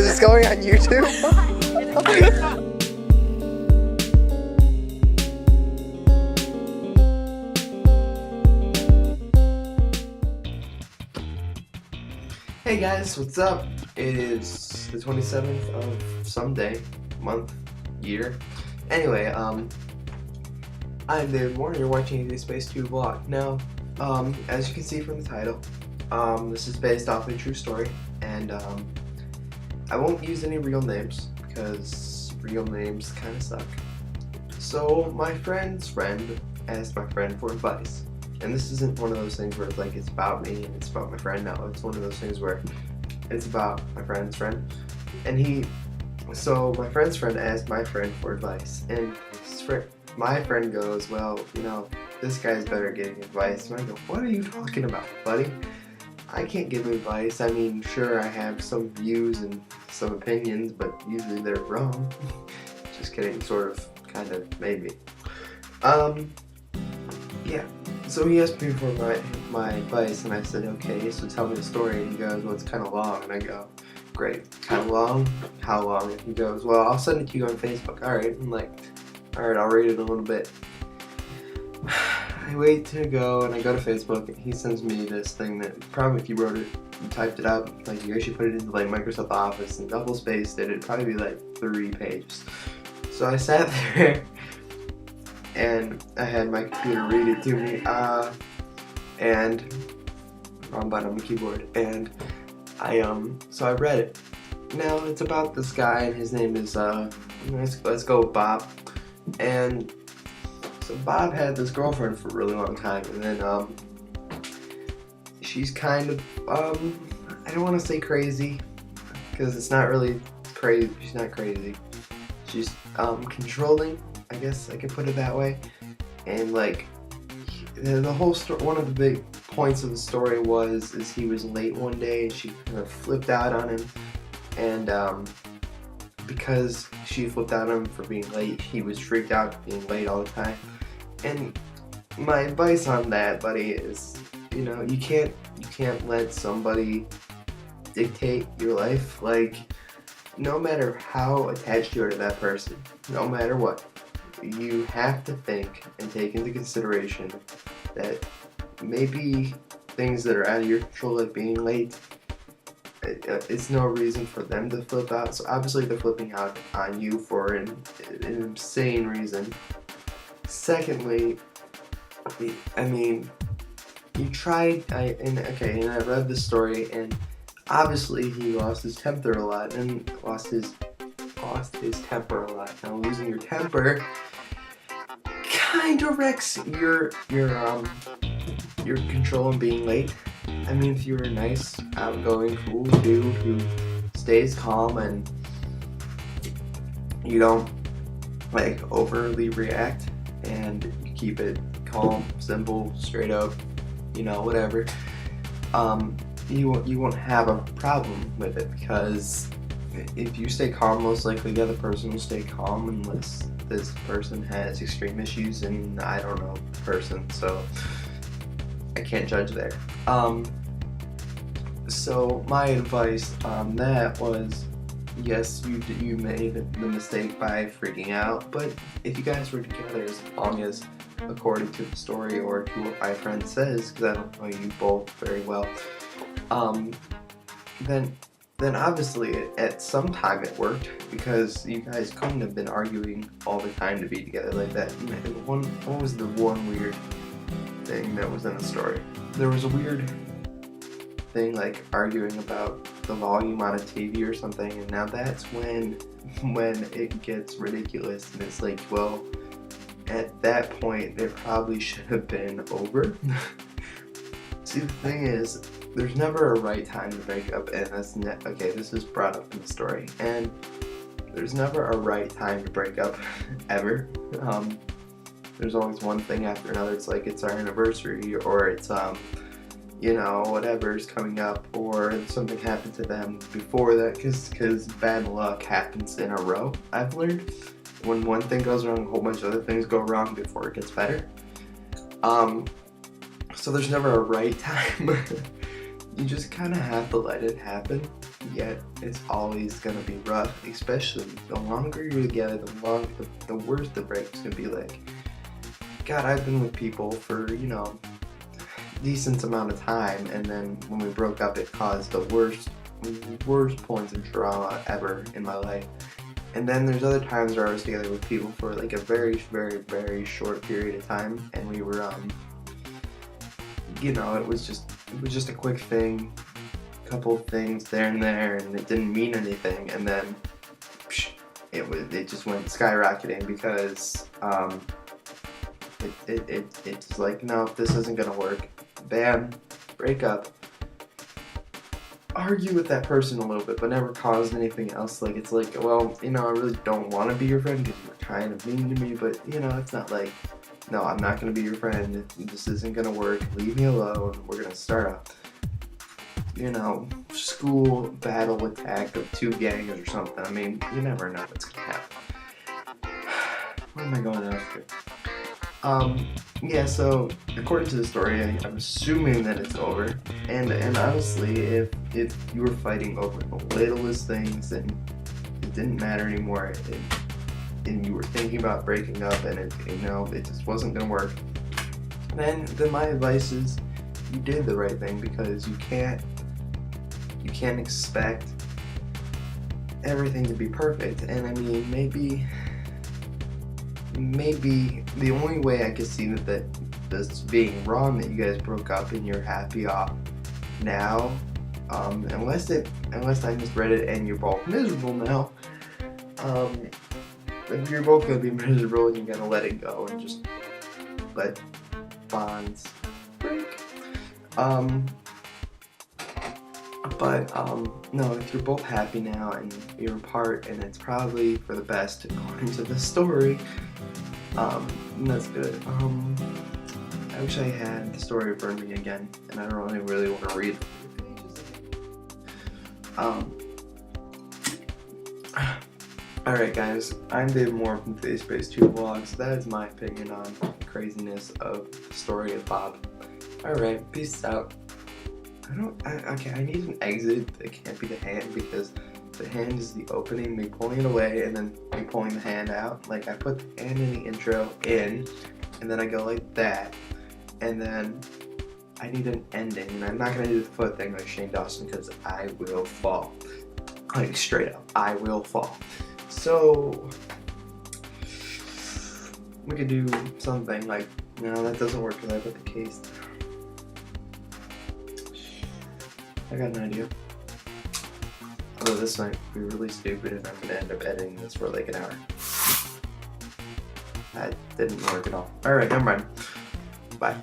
Is this going on YouTube? Hey guys, what's up? It is the 27th of some day, month, year. Anyway, I'm David Moore and you're watching a dacespace 2 vlog. Now, as you can see from the title, this is based off a true story, and I won't use any real names because real names kind of suck. So my friend's friend asked my friend for advice. And this isn't one of those things where it's like it's about me and it's about my friend. No, it's one of those things where it's about my friend's friend. And so my friend's friend asked my friend for advice, and my friend goes, well, you know, this guy's better at giving advice. And I go, what are you talking about, buddy? I can't give advice. I mean, sure, I have some views and some opinions, but usually they're wrong. Just kidding, sort of, kind of, maybe. Yeah. So he asked me for my advice, and I said, okay, so tell me the story. And he goes, well, it's kind of long. And I go, great, kind of long? How long? And he goes, well, I'll send it to you on Facebook. Alright. I'm like, alright, I'll read it a little bit. I wait to go, and I go to Facebook, and he sends me this thing that probably if you wrote it, you typed it out, like you actually put it into like Microsoft Office and double spaced it, it'd probably be like 3 pages. So I sat there, and I had my computer read it to me, and wrong button on the keyboard, and so I read it. Now it's about this guy, and his name is let's go with Bob. And so Bob had this girlfriend for a really long time, and then she's kind of I don't want to say crazy because it's not really crazy. She's not crazy. She's controlling, I guess I could put it that way. And like the whole story, one of the big points of the story is he was late one day and she kind of flipped out on him, and because she flipped out on him for being late, he was freaked out being late all the time. And my advice on that, buddy, is, you know, you can't let somebody dictate your life. Like, no matter how attached you are to that person, no matter what, you have to think and take into consideration that maybe things that are out of your control, like being late, it's no reason for them to flip out. So obviously they're flipping out on you for an insane reason. Secondly, I mean, you tried, and I read this story, and obviously he lost his temper a lot, and lost his temper a lot. Now, losing your temper kind of wrecks your control and being late. I mean, if you're a nice, outgoing, cool dude who stays calm and you don't like overly react and you keep it calm, simple, straight up, you know, whatever, you won't have a problem with it, because if you stay calm, most likely the other person will stay calm unless this person has extreme issues, and I don't know the person, so I can't judge there. So my advice on that was, yes, you made the mistake by freaking out, but if you guys were together, as long as according to the story or to what my friend says, because I don't know you both very well, then obviously at some time it worked, because you guys couldn't have been arguing all the time to be together like that. What was the one weird thing that was in the story? There was a weird thing like arguing about the volume on a TV or something, and now that's when it gets ridiculous, and it's like, well, at that point it probably should have been over. See, the thing is, there's never a right time to break up, and this is brought up in the story, and there's never a right time to break up, ever. There's always one thing after another. It's like it's our anniversary, or it's you know, whatever's coming up, or something happened to them before that, because bad luck happens in a row, I've learned. When one thing goes wrong, a whole bunch of other things go wrong before it gets better. So there's never a right time. you just kind of have to let it happen. Yet it's always gonna be rough, especially the longer you're together, the worse the breakup's gonna be. Like, God, I've been with people for, you know, decent amount of time, and then when we broke up, it caused the worst points of drama ever in my life. And then there's other times where I was together with people for like a very short period of time, and we were you know, it was just a quick thing, couple of things there and there, and it didn't mean anything, and then it just went skyrocketing because it's like, no, this isn't gonna work. Bam, break up. Argue with that person a little bit, but never caused anything else. Like, it's like, well, you know, I really don't want to be your friend because you're kind of mean to me, but, you know, it's not like, no, I'm not going to be your friend. This isn't going to work. Leave me alone. We're going to start a, you know, school battle attack of two gangs or something. I mean, you never know what's going to happen. Where am I going after? Yeah, so according to the story, I'm assuming that it's over, and honestly, if you were fighting over the littlest things and it didn't matter anymore, and you were thinking about breaking up, and it just wasn't gonna work, then my advice is you did the right thing, because you can't expect everything to be perfect. And I mean, maybe the only way I could see that this being wrong, that you guys broke up and you're happy off now, unless I misread it and you're both miserable now, if you're both gonna be miserable and you're gonna let it go and just let bonds break. No, if you're both happy now and you're apart, and it's probably for the best according to the story, that's good. I wish I had the story for me again, and I don't really want to read Alright guys, I'm Dave Moore from dacespace 2 Vlogs. That is my opinion on the craziness of the story of Bob. Alright, peace out. I need an exit. It can't be the hand, because the hand is the opening, me pulling it away, and then me pulling the hand out. Like, I put the hand in the intro in, and then I go like that, and then I need an ending, and I'm not gonna do the foot thing like Shane Dawson, because I will fall. Like, straight up, I will fall. So we could do something like, no, that doesn't work because I put the case down. I got an idea. Although this might be really stupid, and I'm going to end up editing this for like an hour. That didn't work at all. Alright, never mind. Bye.